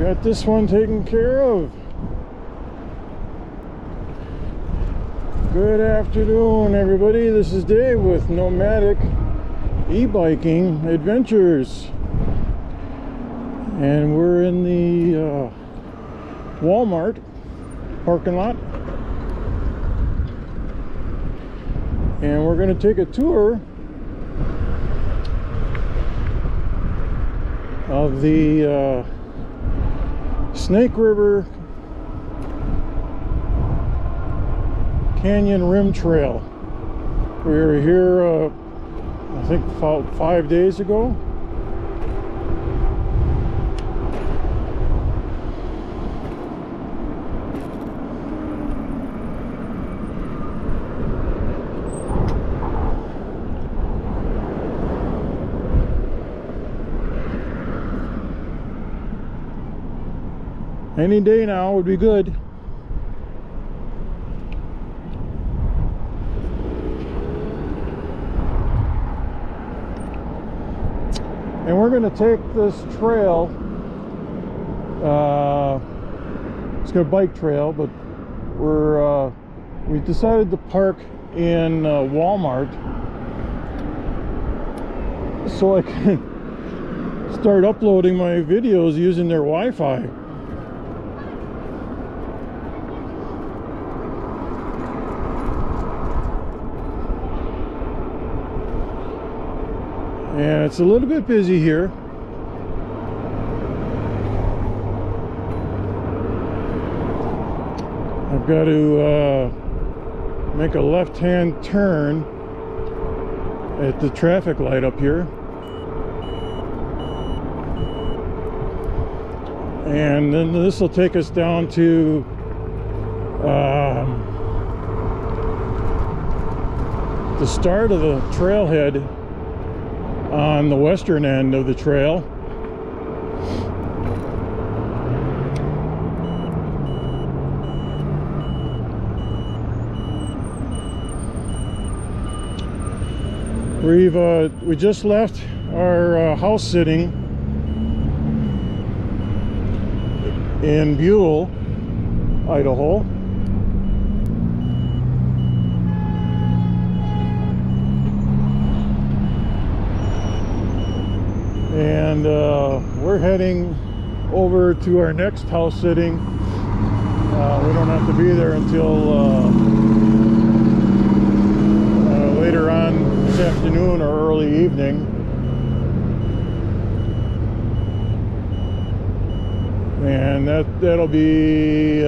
Got this one taken care of. Good afternoon, everybody. This is Dave with Nomadic E Biking Adventures, and we're in the Walmart parking lot, and we're going to take a tour of the Snake River Canyon Rim Trail. We were here I think about 5 days ago. Any day now would be good. And we're going to take this trail. It's a bike trail, but we decided to park in Walmart so I can start uploading my videos using their Wi-Fi. And it's a little bit busy here. I've got to make a left-hand turn at the traffic light up here. And then this will take us down to the start of the trailhead on the western end of the trail. We just left our house sitting in Buhl, Idaho. And we're heading over to our next house sitting. We don't have to be there until later on this afternoon or early evening. And that'll be,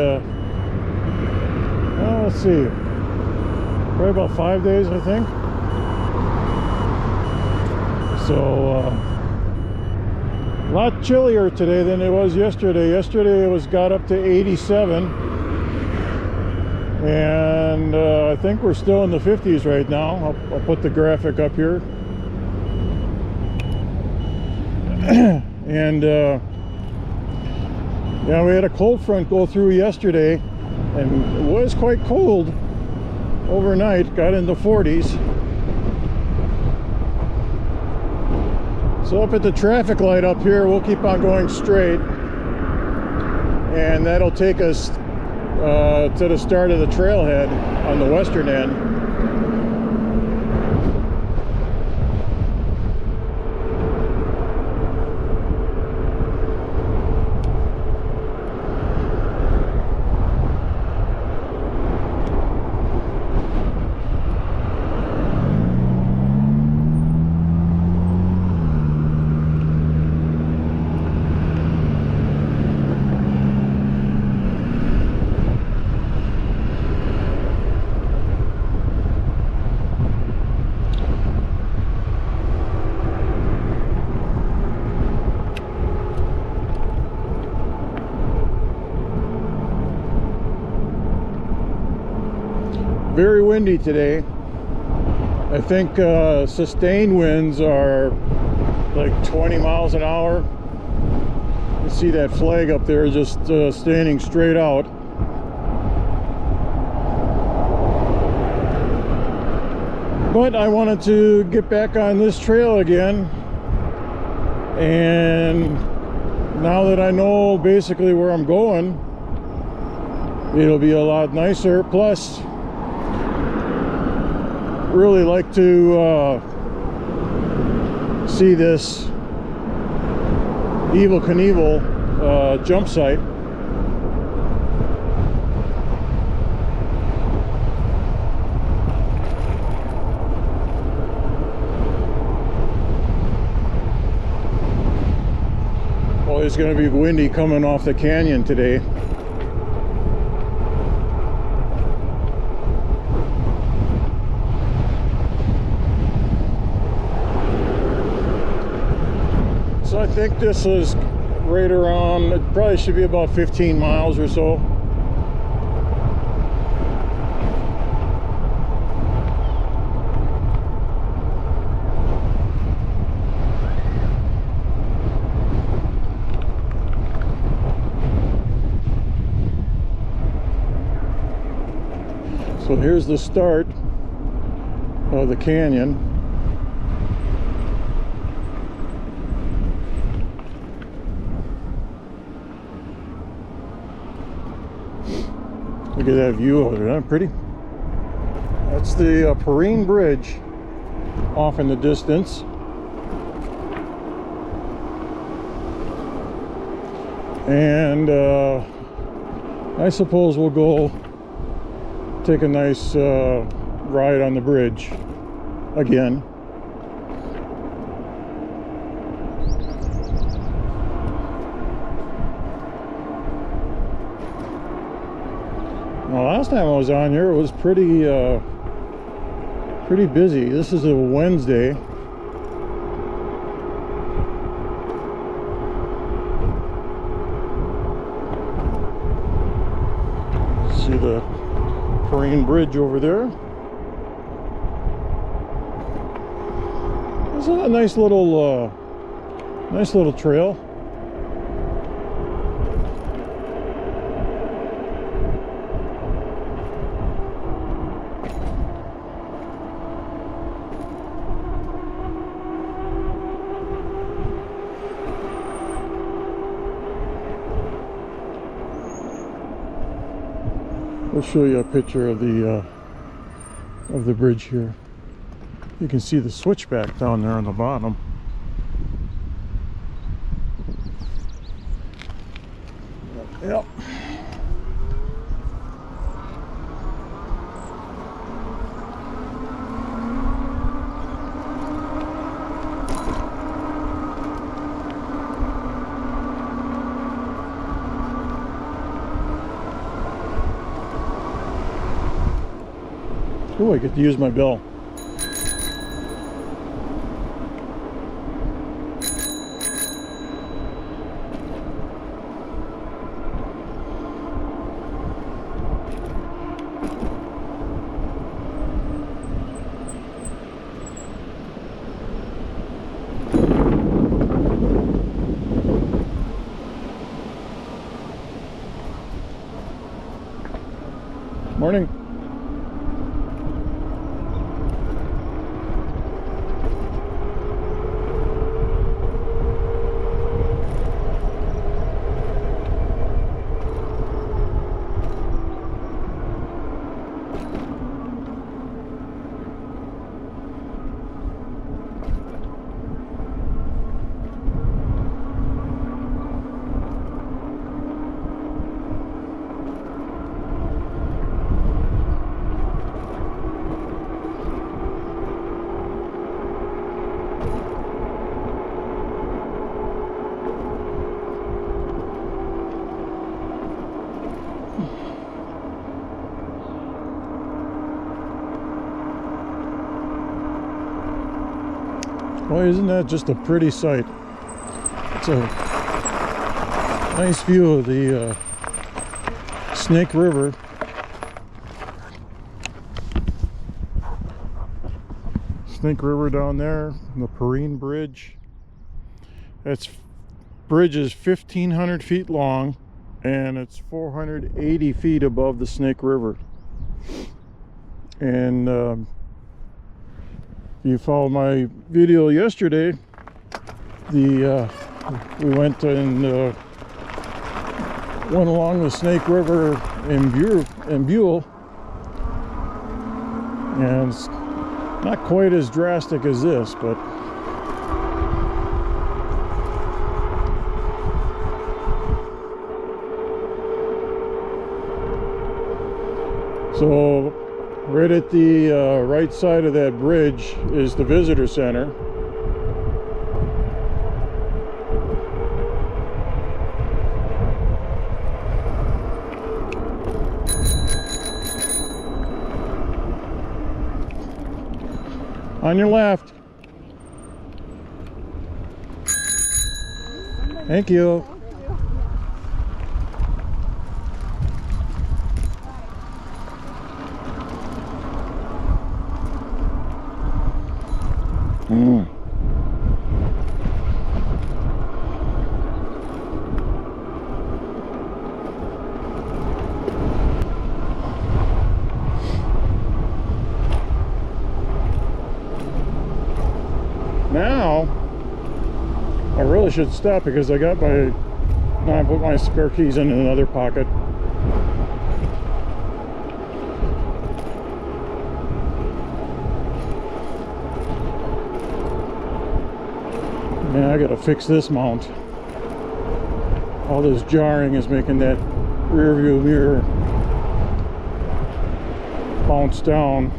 let's see, probably about 5 days, I think. So, a lot chillier today than it was yesterday. Yesterday it got up to 87, and I think we're still in the 50s right now. I'll put the graphic up here. And yeah, we had a cold front go through yesterday, and it was quite cold overnight. Got in the 40s. So up at the traffic light up here, we'll keep on going straight, and that'll take us to the start of the trailhead on the western end. Very windy today. I think sustained winds are like 20 miles an hour. You see that flag up there just standing straight out. But I wanted to get back on this trail again and now that I know basically where I'm going, it'll be a lot nicer. Plus, really like to see this Evel Knievel jump site. Well, it's going to be windy coming off the canyon today. So I think this is right around, it probably should be about 15 miles or so. So here's the start of the canyon. Look at that view over there, isn't that pretty? That's the Perrine Bridge off in the distance. And I suppose we'll go take a nice ride on the bridge again. Well, last time I was on here, it was pretty busy. This is a Wednesday. See the Perrine Bridge over there. It's a nice little trail. I'll show you a picture of the bridge here. You can see the switchback down there on the bottom. Yep. Oh, I get to use my bell. Morning. Boy, isn't that just a pretty sight? It's a nice view of the Snake River. Snake River down there, and the Perrine Bridge. That bridge is 1,500 feet long, and it's 480 feet above the Snake River. And if you followed my video yesterday, the We went along the Snake River in Buhl, and it's not quite as drastic as this, but so right at the right side of that bridge is the visitor center. On your left. Thank you. Now I really should stop because I got my, now I put my spare keys in another pocket. Man, I gotta fix this mount. All this jarring is making that rear view mirror bounce down.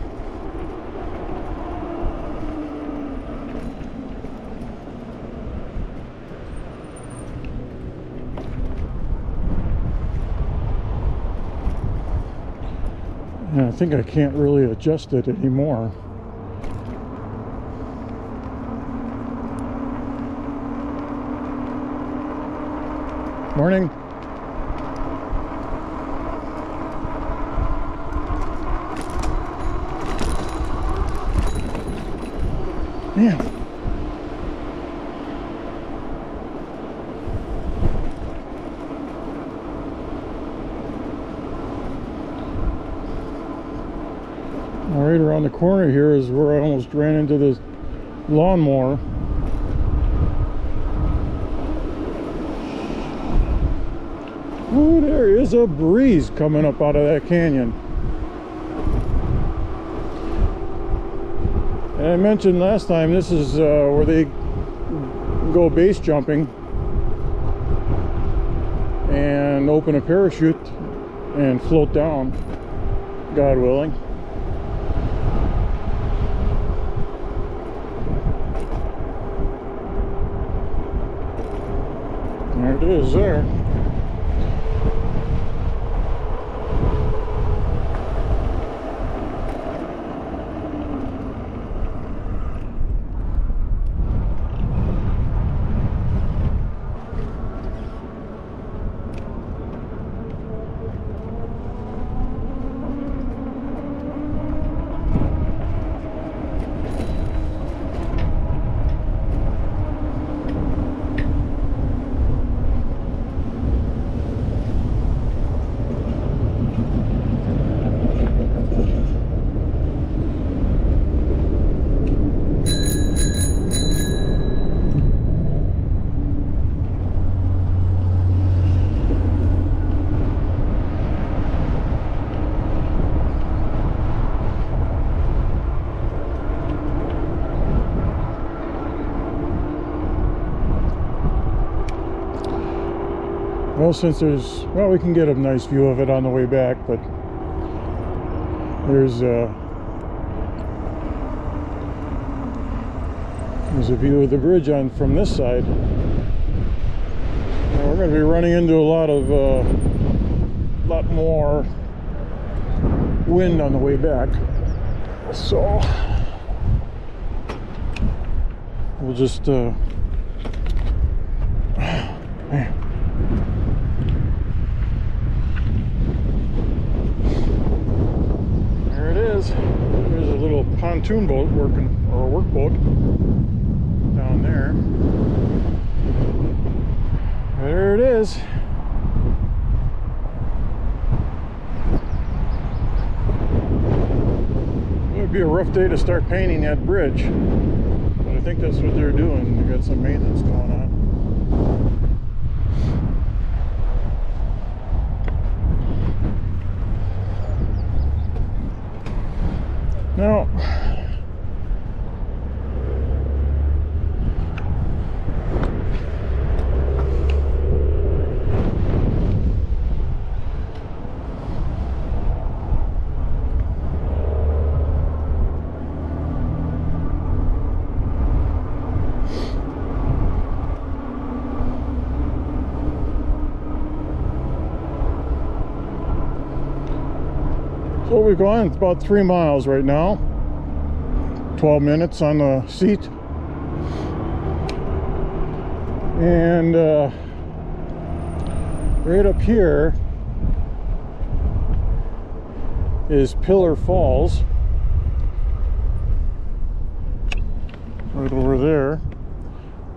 And I think I can't really adjust it anymore. Morning. Man. Right around the corner here is where I almost ran into this lawnmower. Oh, there is a breeze coming up out of that canyon. And I mentioned last time, this is where they go base jumping and open a parachute and float down, God willing. There it is there. Well, since there's, well, we can get a nice view of it on the way back, but there's a view of the bridge on from this side. And we're going to be running into a lot more wind on the way back, so we'll just man. There's a little pontoon boat working, or a workboat down there. There it is. It would be a rough day to start painting that bridge, but I think that's what they're doing. They got some maintenance going on. Now, so we've gone about 3 miles right now. 12 minutes on the seat. And right up here is Pillar Falls. Right over there.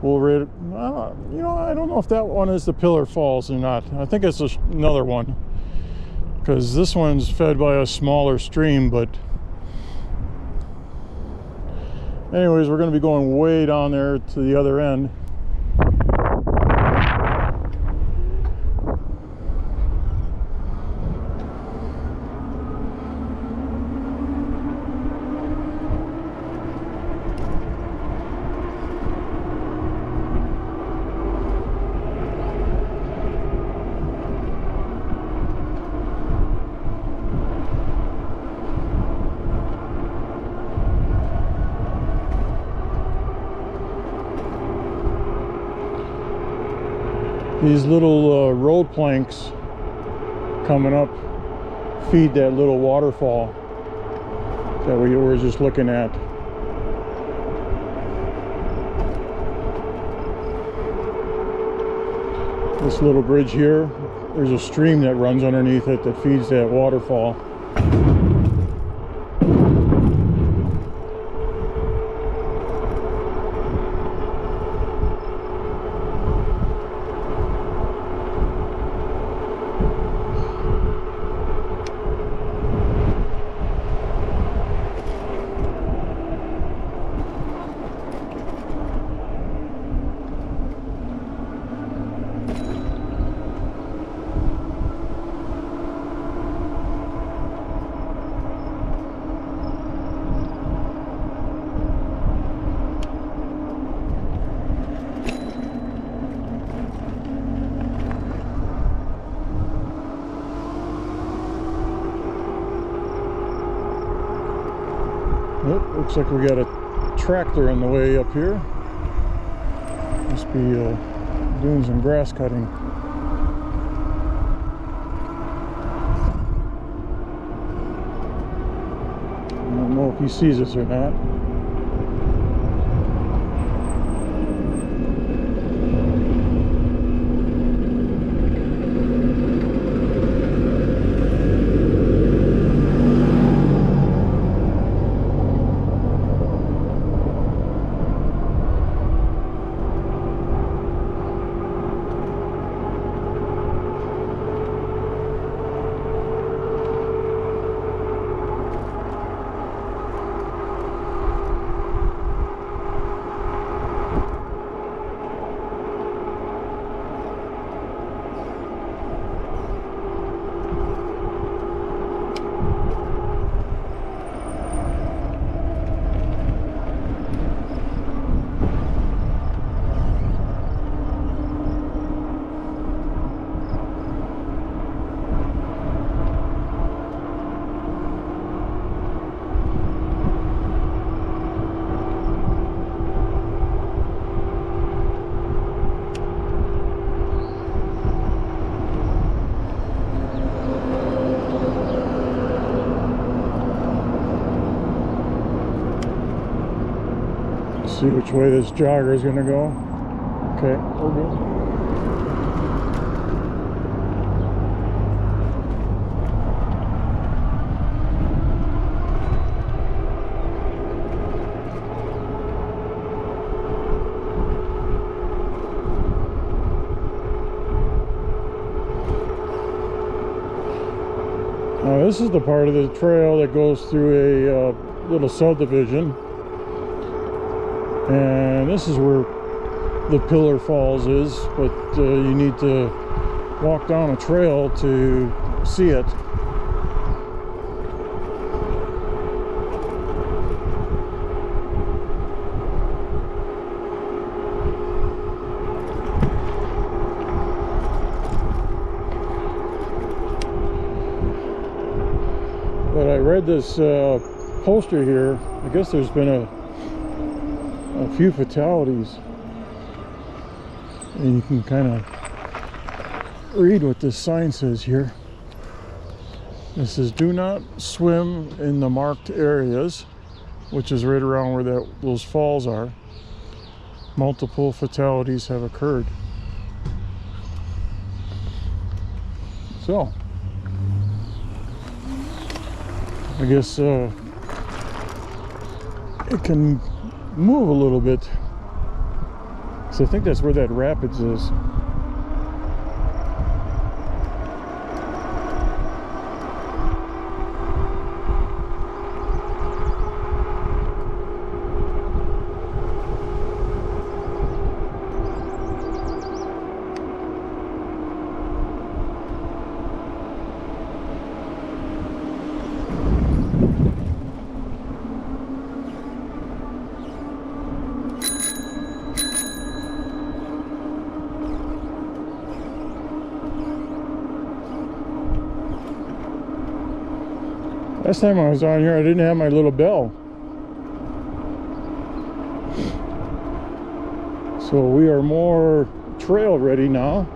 We'll rate it. You know, I don't know if that one is the Pillar Falls or not. I think it's another one, because this one's fed by a smaller stream. But anyways, we're going to be going way down there to the other end. These little road planks coming up feed that little waterfall that we were just looking at. This little bridge here, there's a stream that runs underneath it that feeds that waterfall. Oh, looks like we got a tractor on the way up here. Must be doing some grass cutting. I don't know if he sees us or not. See which way this jogger is going to go. Okay, we're good. Now this is the part of the trail that goes through a little subdivision. And this is where the Pillar Falls is, but you need to walk down a trail to see it. But I read this poster here. I guess there's been a few fatalities, and you can kind of read what this sign says here. It says, "Do not swim in the marked areas," which is right around where those falls are. Multiple fatalities have occurred. So, I guess it can move a little bit. So I think that's where that rapids is. Last time I was on here, I didn't have my little bell. So we are more trail ready now.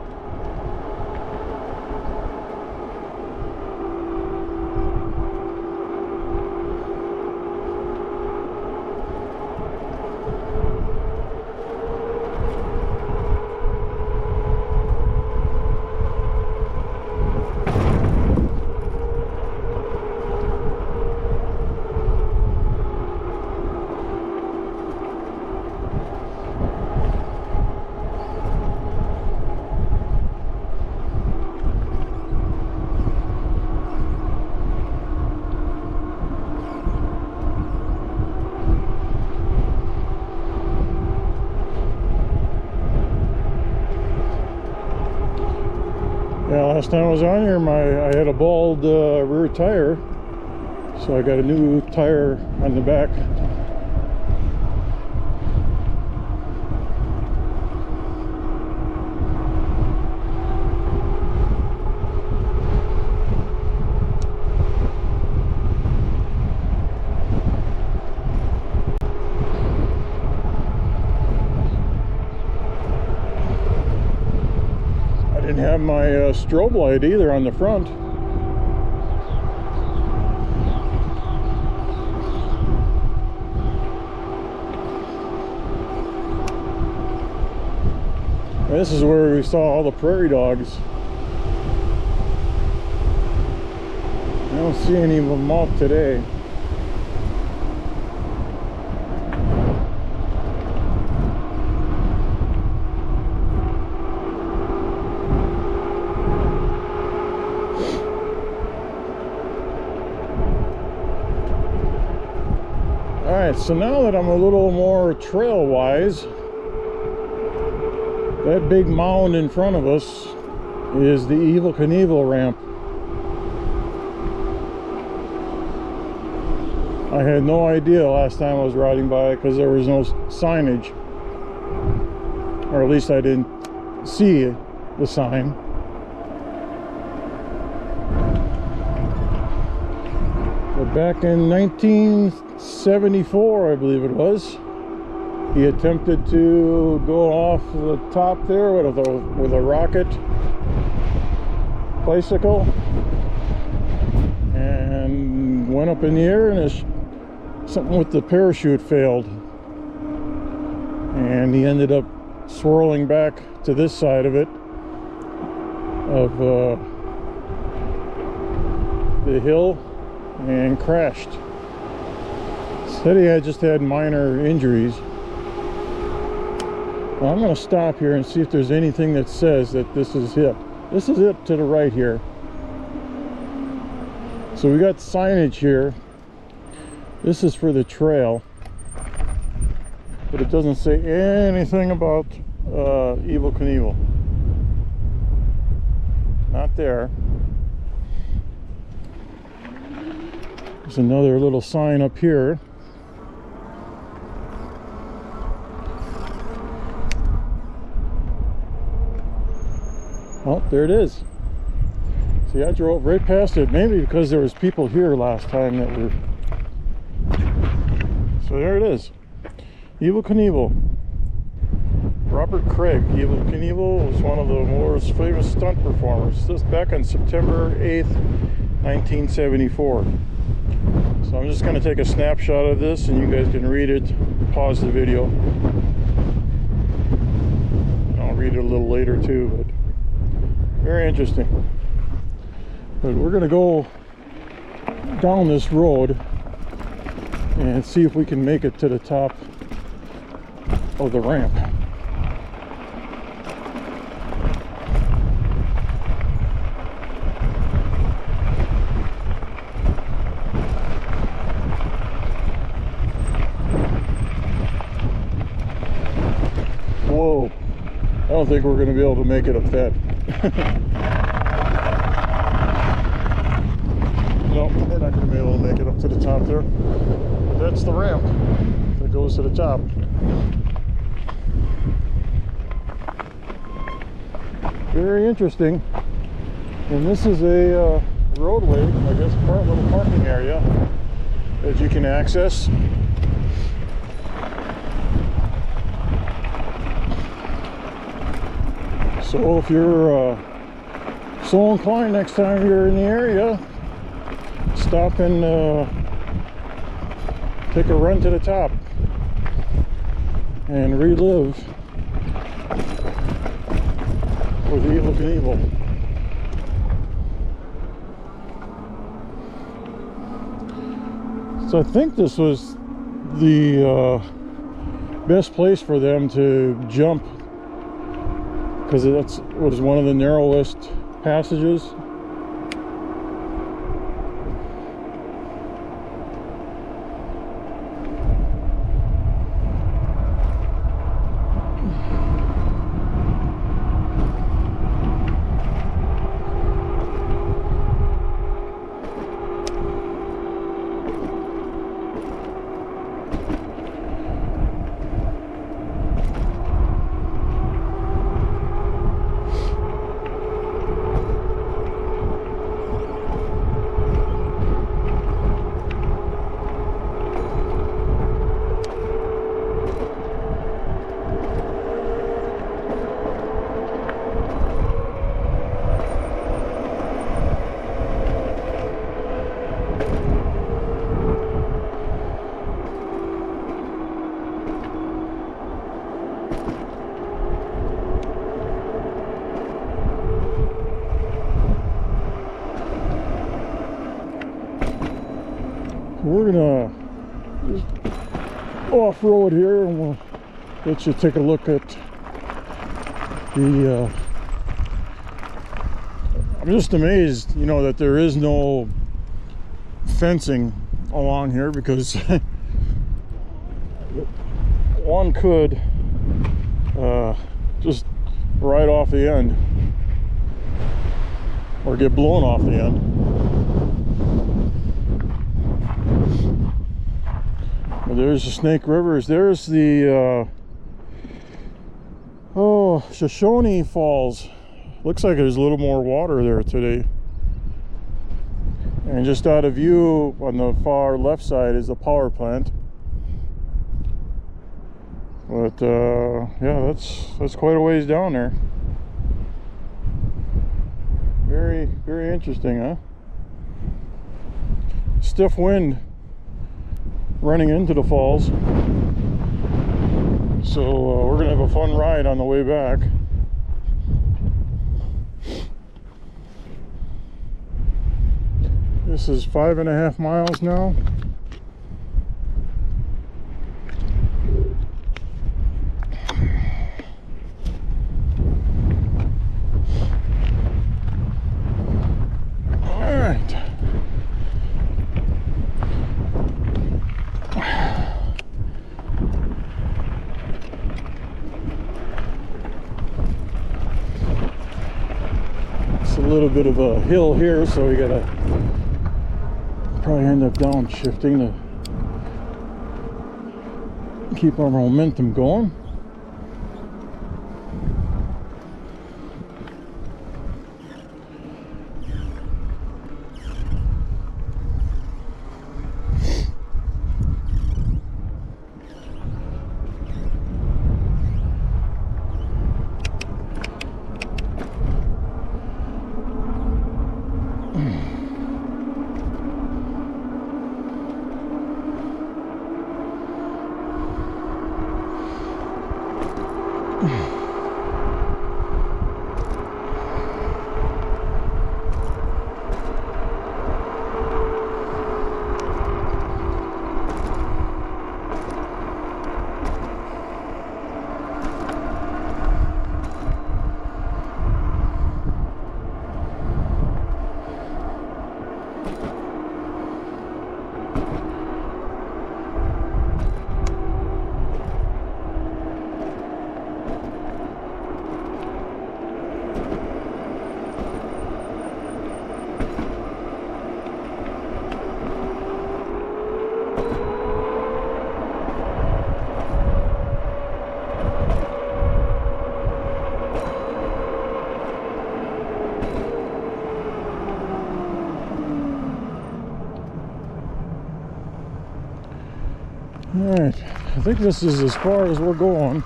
Yeah, last time I was on here, I had a bald rear tire, so I got a new tire on the back. Didn't have my strobe light either on the front. This is where we saw all the prairie dogs. I don't see any of them out today. Alright, so now that I'm a little more trail wise, that big mound in front of us is the Evel Knievel ramp. I had no idea last time I was riding by it because there was no signage, or at least I didn't see the sign. But back in 1974, I believe it was, he attempted to go off the top there with a rocket bicycle and went up in the air, and something with the parachute failed, and he ended up swirling back to this side of it, of the hill, and crashed. Said he had just had minor injuries. Well, I'm going to stop here and see if there's anything that says that this is it. This is it to the right here. So we got signage here. This is for the trail, but it doesn't say anything about Evel Knievel. Not there. There's another little sign up here. Oh, there it is. See, I drove right past it, maybe because there was people here last time that were... So there it is. Evel Knievel. Robert Craig. Evel Knievel was one of the most famous stunt performers. This back on September 8th, 1974. So I'm just going to take a snapshot of this and you guys can read it. Pause the video. I'll read it a little later too, but very interesting. But we're going to go down this road and see if we can make it to the top of the ramp. Whoa, I don't think we're going to be able to make it up that. No, we're not going to be able to make it up to the top there. That's the ramp that goes to the top. Very interesting. And this is a roadway, I guess, part little parking area that you can access. So if you're so inclined, next time you're in the area, stop and take a run to the top and relive with Evel Knievel. So I think this was the best place for them to jump, because it was one of the narrowest passages. We're gonna off-road here and we'll let you take a look at the I'm just amazed, you know, that there is no fencing along here, because one could just ride off the end or get blown off the end. There's the Snake Rivers. There's the Shoshone Falls. Looks like there's a little more water there today. And just out of view on the far left side is the power plant. But yeah, that's quite a ways down there. Very, very interesting, huh? Stiff wind running into the falls, so we're gonna have a fun ride on the way back. This is 5.5 miles now. All right. A little bit of a hill here, so we gotta probably end up downshifting to keep our momentum going. Alright, I think this is as far as we're going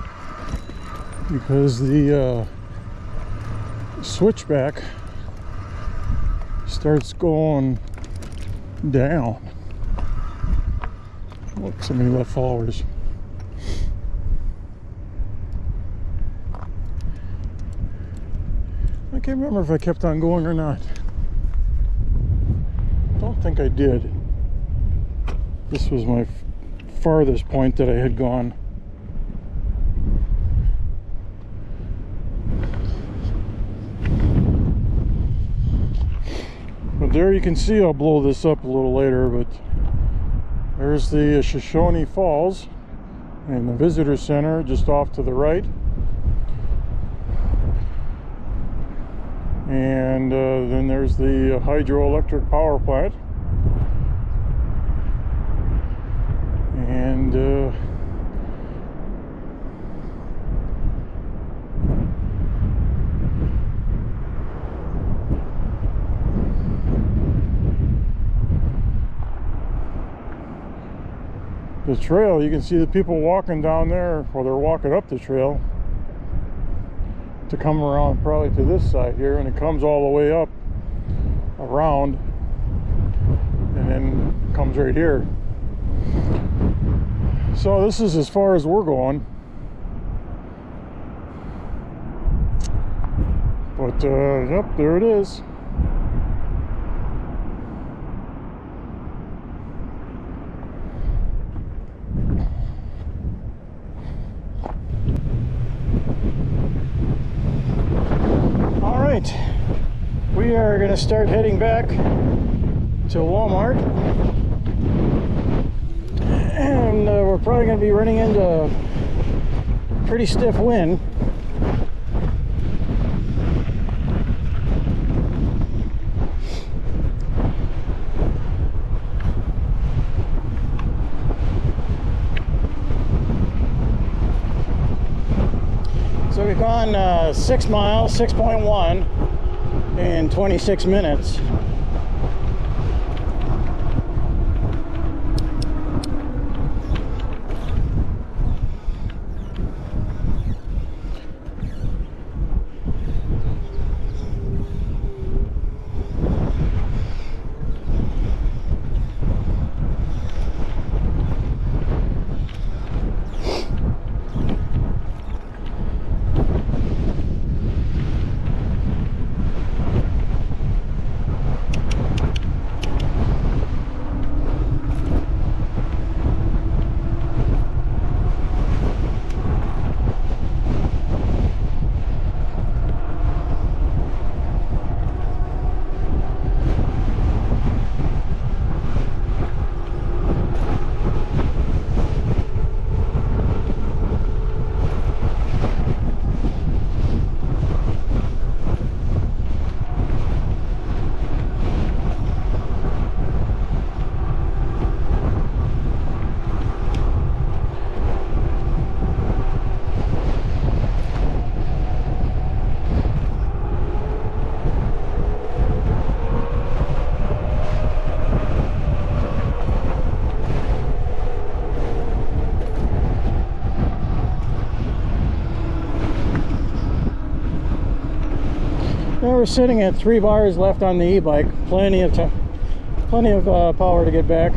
because the switchback starts going down. Look, somebody left followers. I can't remember if I kept on going or not. Don't think I did. This was my farthest point that I had gone. But there you can see, I'll blow this up a little later, but there's the Shoshone Falls and the visitor center just off to the right. And then there's the hydroelectric power plant. And the trail, you can see the people walking down there, or they're walking up the trail to come around probably to this side here, and it comes all the way up around and then comes right here. So this is as far as we're going, but yep, there it is. We are going to start heading back to Walmart, and we're probably going to be running into pretty stiff wind. So we've gone 6 miles, 6.1 in 26 minutes. Now we're sitting at 3 bars left on the e-bike. Plenty of power to get back.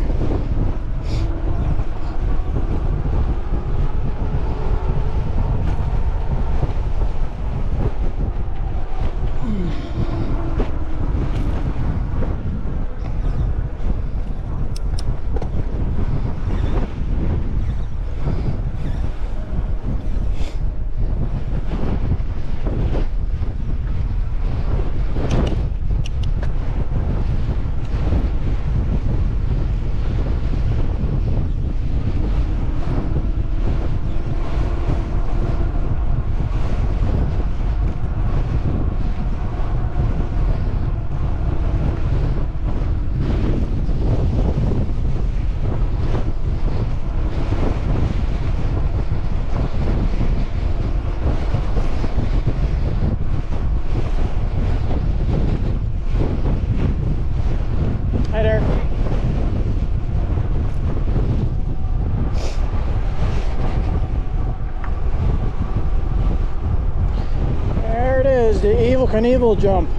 Knievel jump.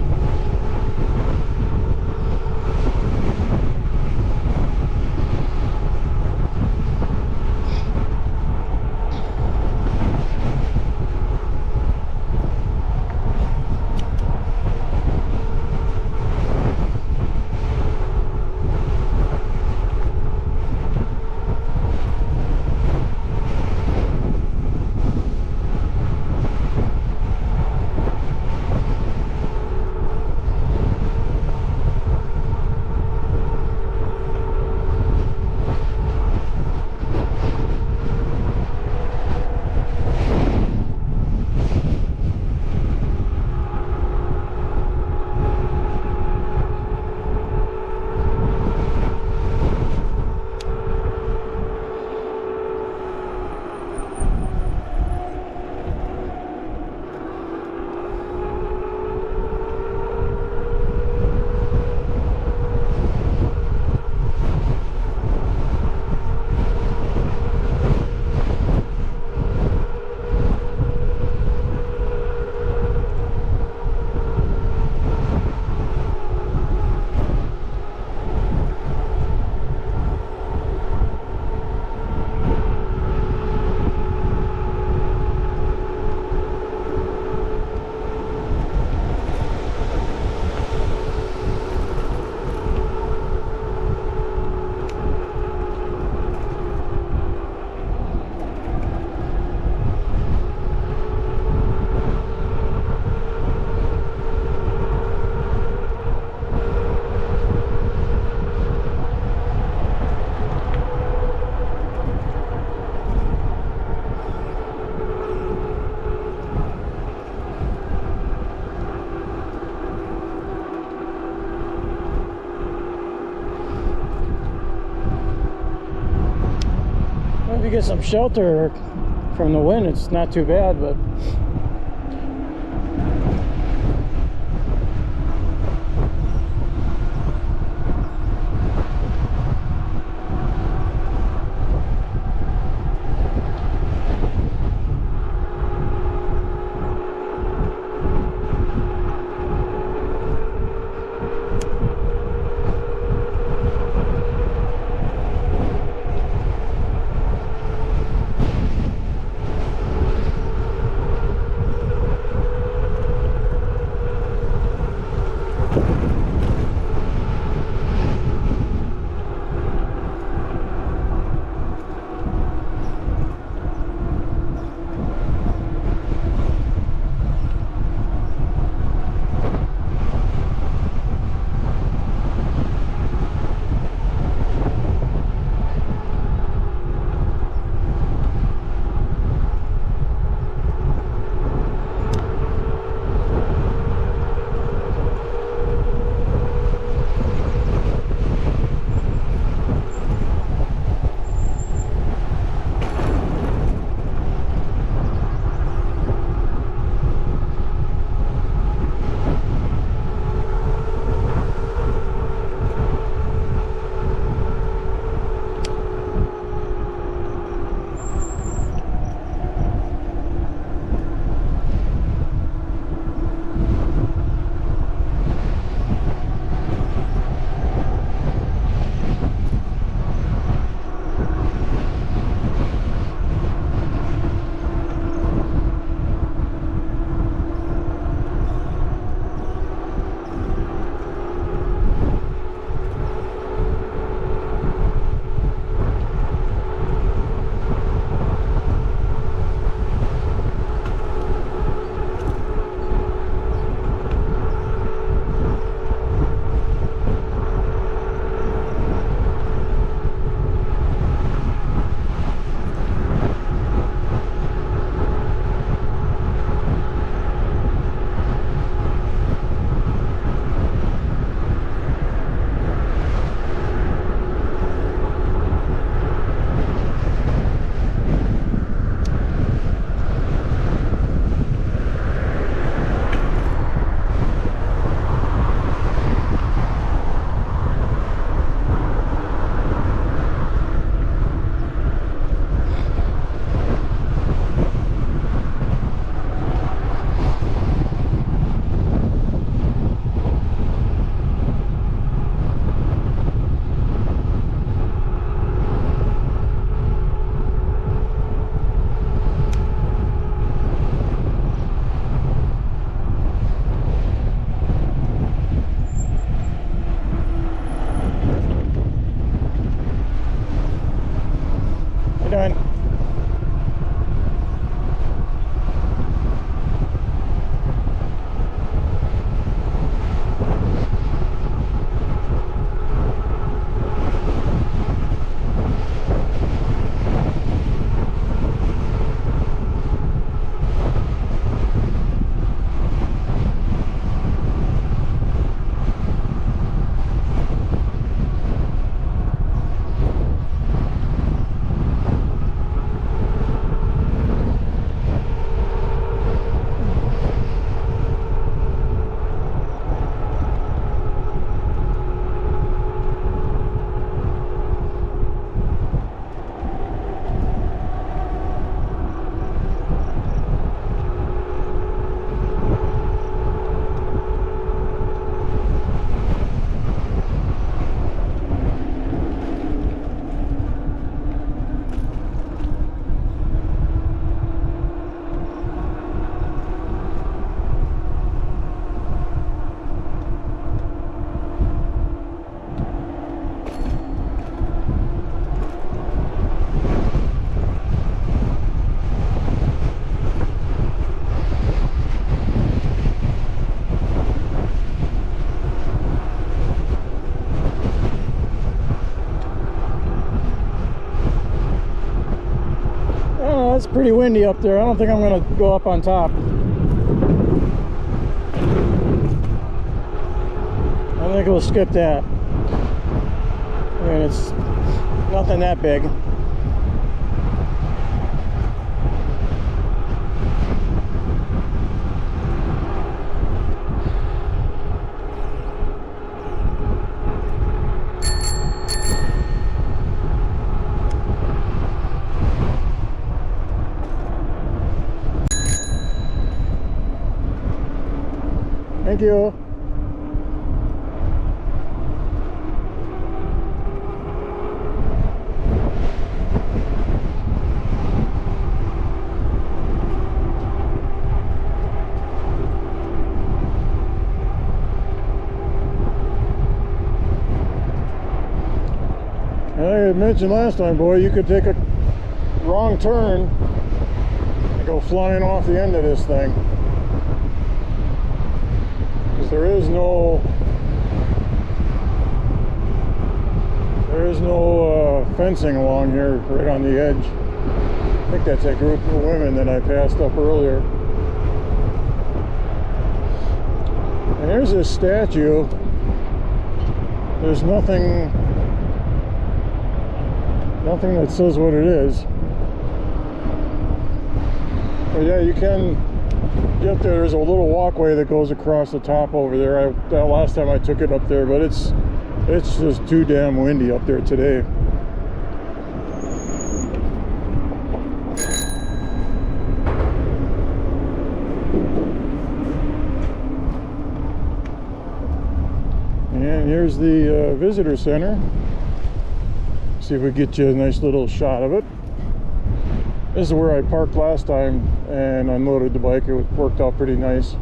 If you get some shelter from the wind, it's not too bad, but It's pretty windy up there. I don't think I'm gonna go up on top. I think we'll skip that. I mean, it's nothing that big. Thank you. I mentioned last time, boy, you could take a wrong turn and go flying off the end of this thing. Because there is no fencing along here, right on the edge. I think that's that group of women that I passed up earlier. And there's this statue. There's nothing that says what it is. But yeah, you can get there. There's a little walkway that goes across the top over there. That last time I took it up there, but it's just too damn windy up there today. And here's the visitor center. See if we get you a nice little shot of it. This is where I parked last time and unloaded the bike. It worked out pretty nice.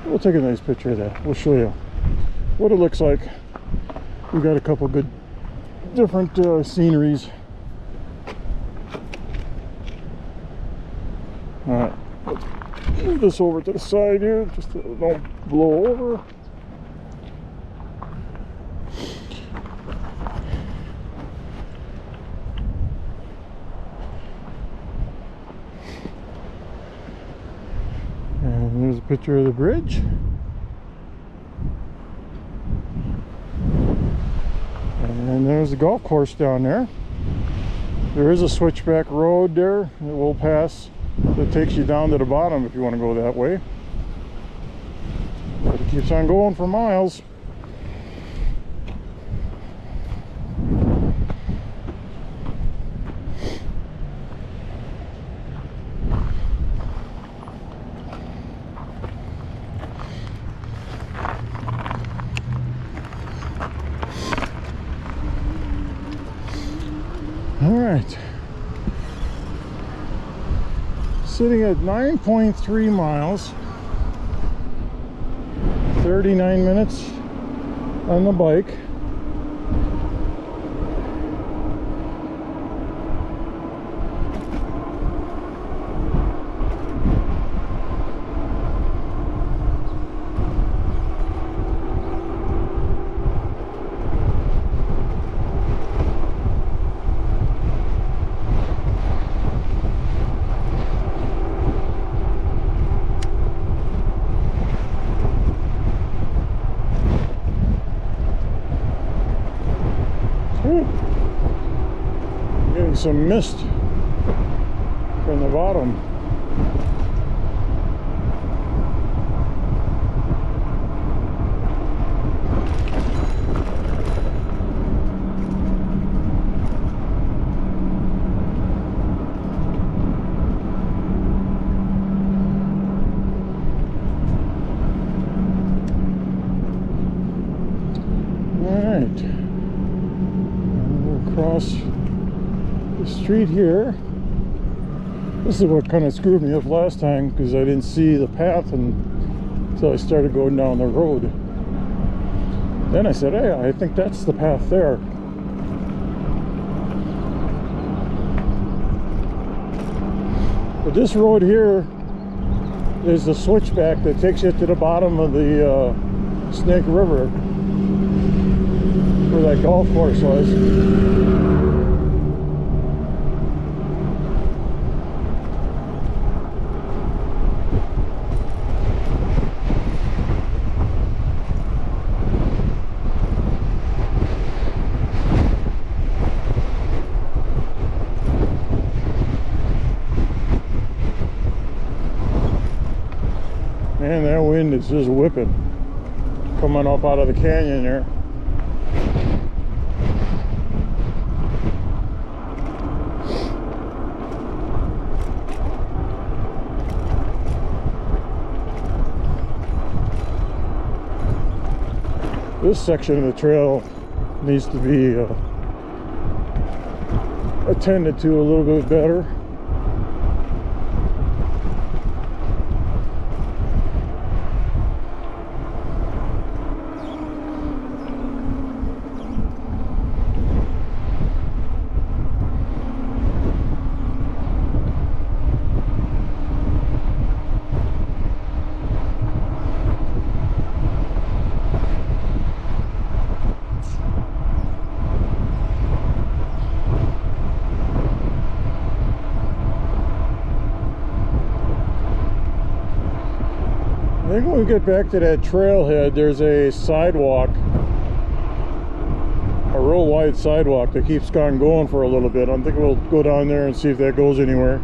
We'll take a nice picture of that. We'll show you what it looks like. We've got a couple good different sceneries. Alright, let's move this over to the side here, just so it don't blow over. And there's a picture of the bridge. And there's the golf course down there. There is a switchback road there that we'll pass that takes you down to the bottom if you want to go that way. But it keeps on going for miles. All right, sitting at 9.3 miles, 39 minutes on the bike. Getting some mist from the bottom. All right. Cross the street here This is what kind of screwed me up last time, because I didn't see the path until I started going down the road. Then I said, hey, I think that's the path there. But this road here is the switchback that takes you to the bottom of the Snake River, where that golf course was. Man, that wind is just whipping, coming up out of the canyon there. This section of the trail needs to be attended to a little bit better. I think when we get back to that trailhead, there's a sidewalk, a real wide sidewalk that keeps on going for a little bit. I'm thinking we'll go down there and see if that goes anywhere.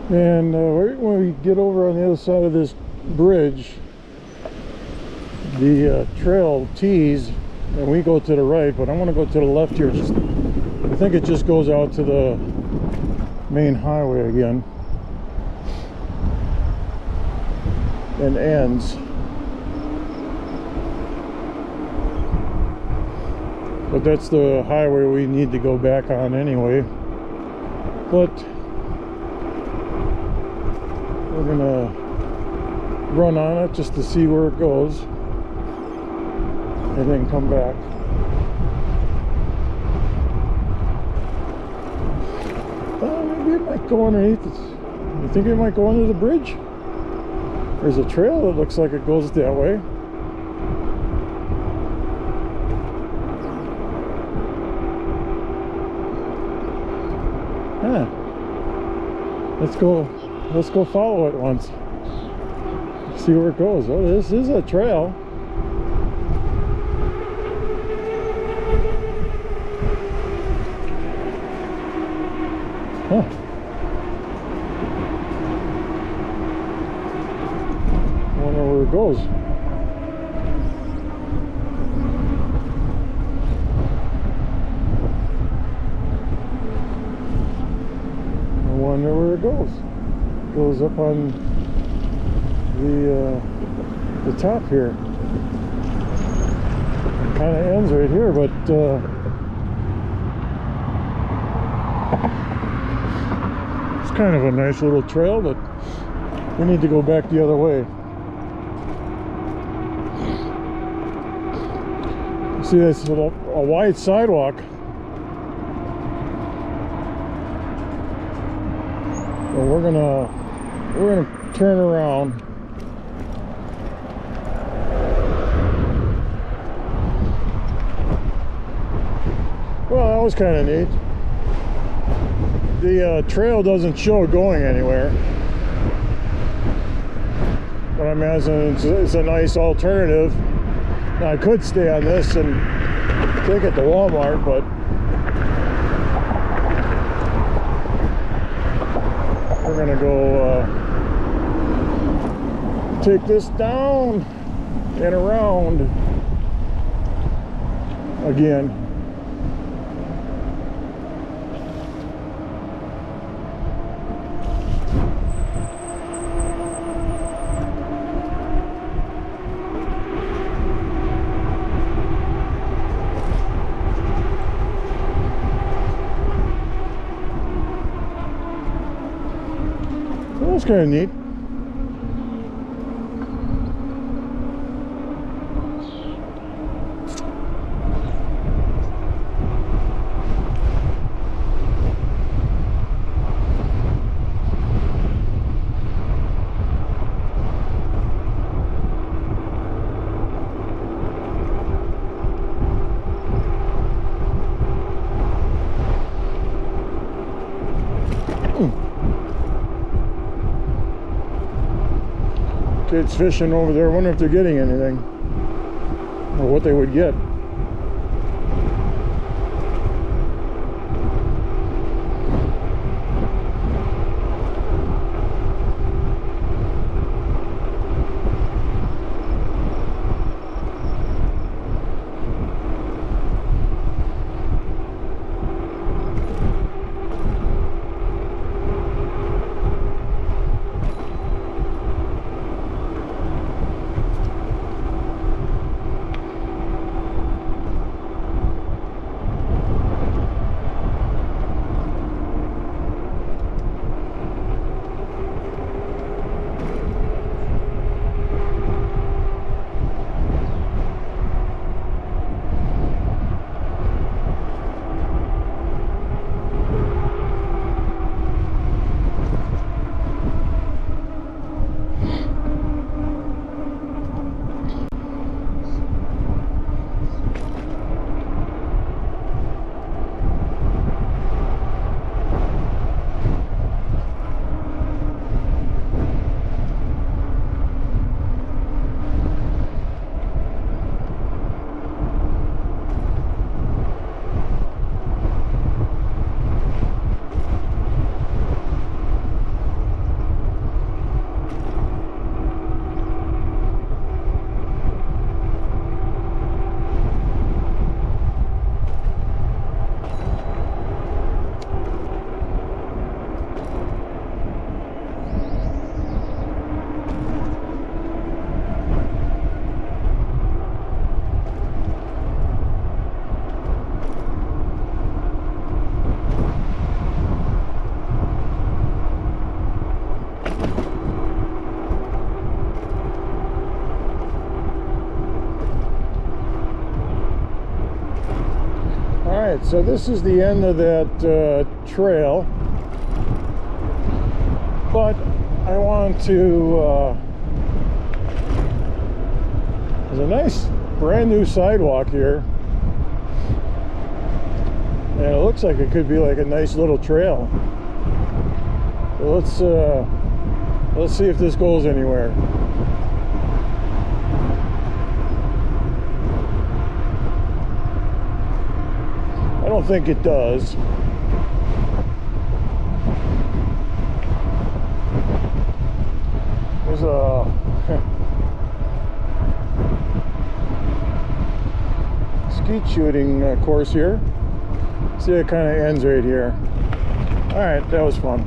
And when we get over on the other side of this bridge, the trail tees, and we go to the right, but I want to go to the left here. I think it just goes out to the main highway again and ends. But that's the highway we need to go back on anyway. But we're gonna run on it just to see where it goes and then come back. Maybe it might go underneath this. You think it might go under the bridge? There's a trail that looks like it goes that way. Huh. Let's go follow it once. See where it goes. Oh, this is a trail. Huh. I wonder where it goes. I wonder where it goes. Goes up on the top here. It kind of ends right here, but it's kind of a nice little trail, but we need to go back the other way. See, that's a wide sidewalk. And we're gonna turn around. Well, that was kind of neat. The trail doesn't show going anywhere, but I imagine it's a nice alternative. Now, I could stay on this and take it to Walmart, but we're gonna go take this down and around again. That's kind of neat. Kids fishing over there. I wonder if they're getting anything or what they would get. Alright, so this is the end of that trail, but I want to, there's a nice brand new sidewalk here, and it looks like it could be like a nice little trail. So let's see if this goes anywhere. I don't think it does. There's a skeet shooting course here. See, it kind of ends right here. All right, that was fun.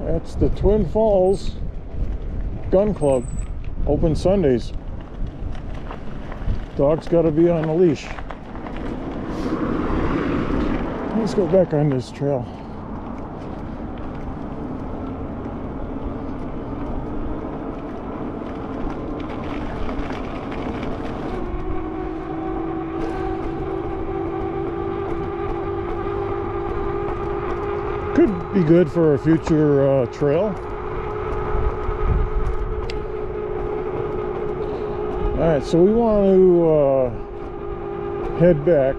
That's the Twin Falls Gun Club. Open Sundays. Dog's got to be on a leash. Let's go back on this trail. Could be good for a future trail. Alright, so we want to head back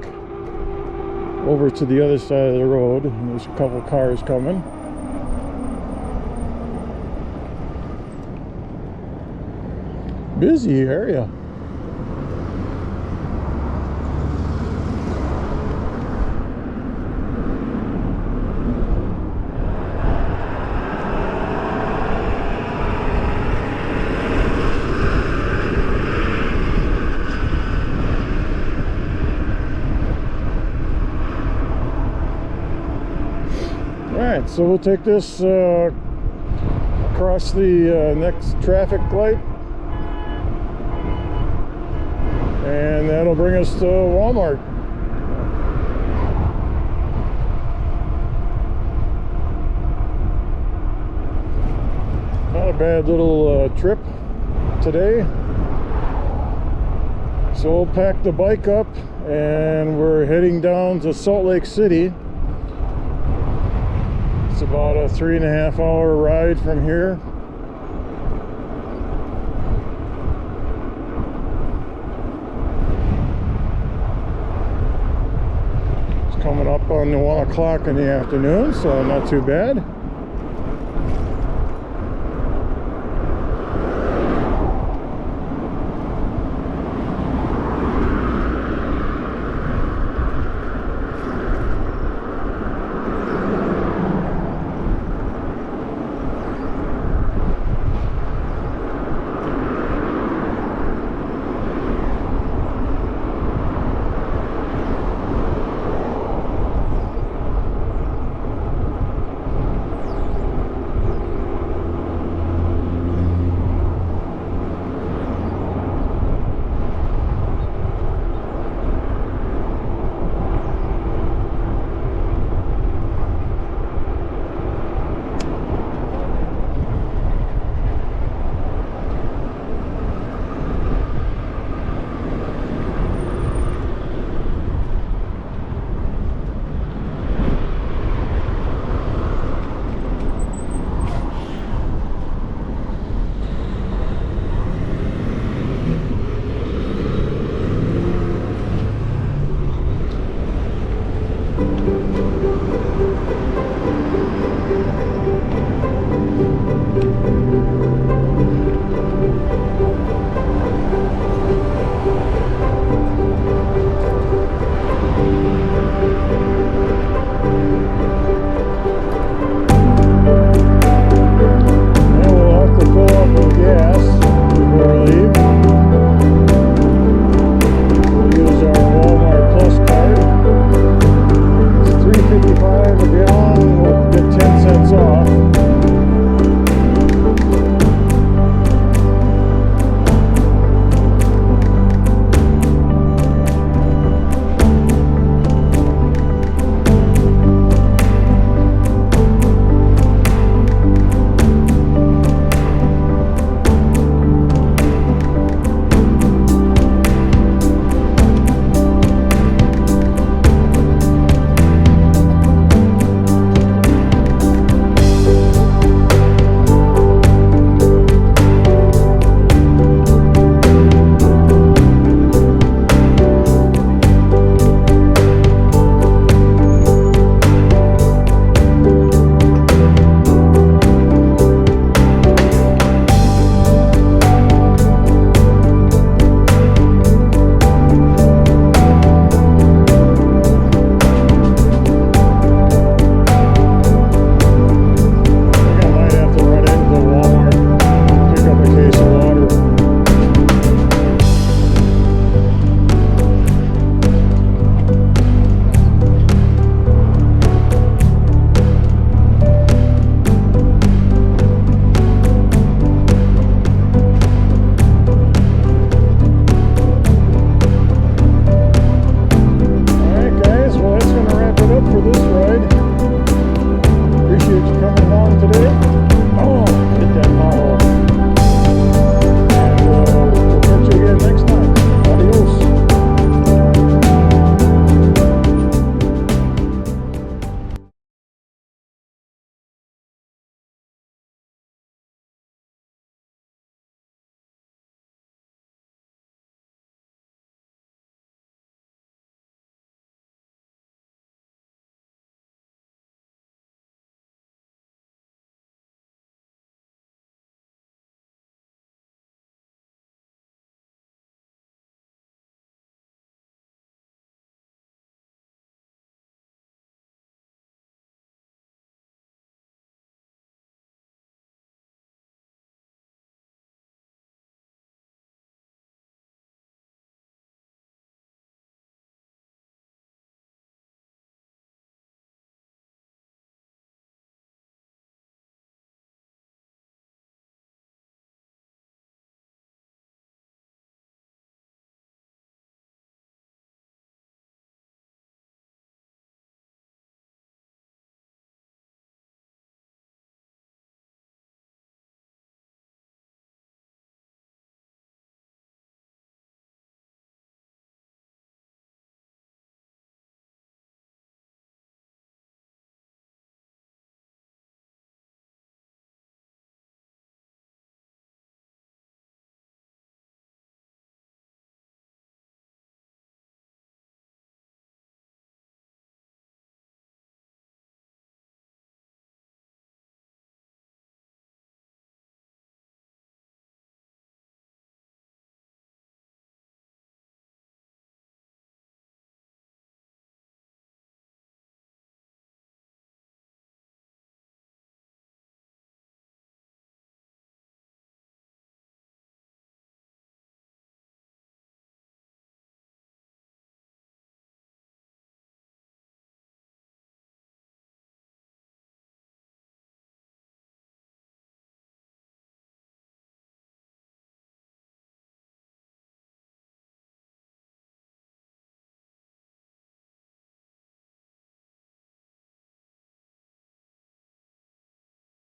over to the other side of the road. And there's a couple cars coming. Busy area. Alright, so we'll take this across the next traffic light, and that'll bring us to Walmart. Not a bad little trip today. So we'll pack the bike up and we're heading down to Salt Lake City. It's about a 3.5 hour ride from here. It's coming up on 1 o'clock in the afternoon, so not too bad.